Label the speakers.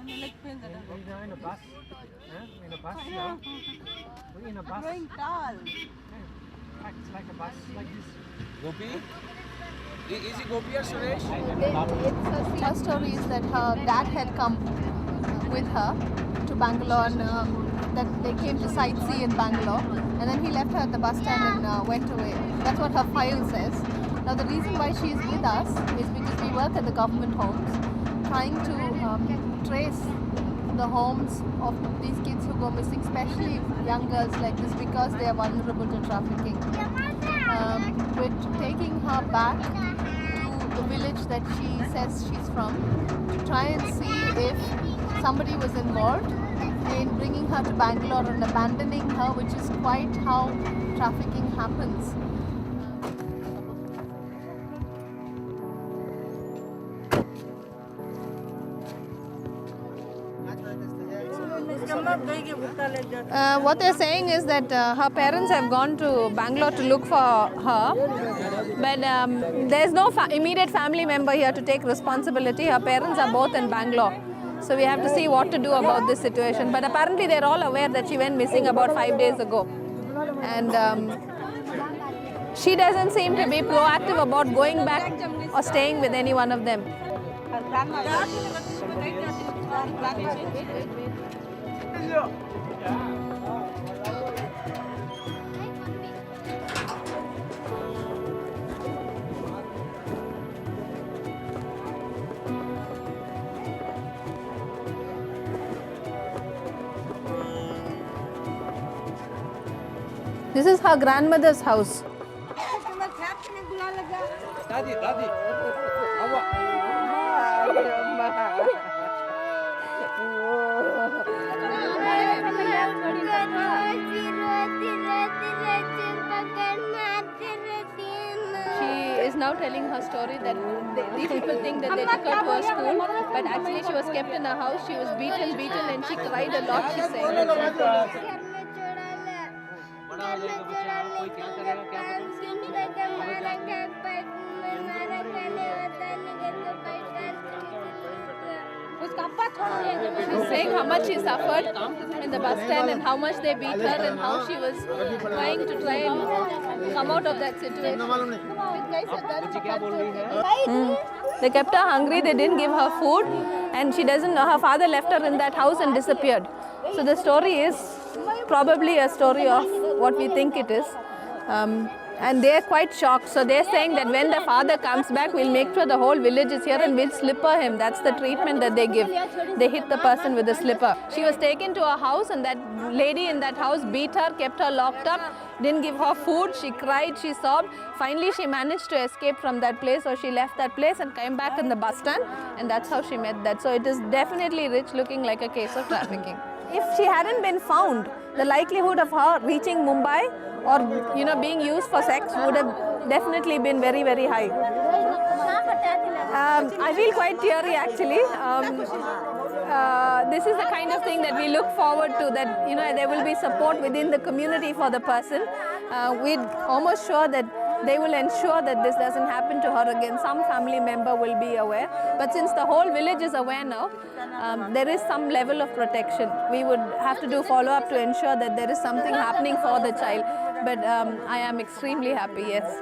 Speaker 1: We're in a bus. In a bus now. We're in a bus.
Speaker 2: Going tall.
Speaker 1: It's like a bus like this.
Speaker 3: Gopi? Is it Gopi or Suresh?
Speaker 4: Her story is that her dad had come with her to Bangalore and that they came to sightsee in Bangalore, and then he left her at the bus stand and went away. That's what her file says. Now the reason why she is with us is because we work at the government homes trying to trace the homes of these kids who go missing, especially young girls like this, because they are vulnerable to trafficking. We're taking her back to the village that she says she's from to try and see if somebody was involved in bringing her to Bangalore and abandoning her, which is quite how trafficking happens. What they're saying is that her parents have gone to Bangalore to look for her, but there's no immediate family member here to take responsibility. Her parents are both in Bangalore, so we have to see what to do about this situation. But apparently they're all aware that she went missing about 5 days ago, and she doesn't seem to be proactive about going back or staying with any one of them. This is her grandmother's house.
Speaker 3: Dadi.
Speaker 4: She is now telling her story that these people think that they took her to a school, but actually she was kept in a house. She was beaten, and she cried a lot, she's saying. She's saying how much she suffered in the bus stand and how much they beat her and how she was trying and come out of that situation. They kept her hungry, they didn't give her food, and she doesn't know. Her father left her in that house and disappeared. So the story is probably a story of what we think it is. And they're quite shocked. So they're saying that when the father comes back, we'll make sure the whole village is here and we'll slipper him. That's the treatment that they give. They hit the person with a slipper. She was taken to a house and that lady in that house beat her, kept her locked up, didn't give her food. She cried, she sobbed. Finally, she managed to escape from that place, or she left that place and came back in the bus stand. And that's how she met that. So it is definitely looking like a case of trafficking. If she hadn't been found, the likelihood of her reaching Mumbai or being used for sex would have definitely been very, very high. I feel quite teary actually. This is the kind of thing that we look forward to, that there will be support within the community for the person. We're almost sure that they will ensure that this doesn't happen to her again. Some family member will be aware, but since the whole village is aware now, there is some level of protection. We would have to do follow-up to ensure that there is something happening for the child, but I am extremely happy, yes.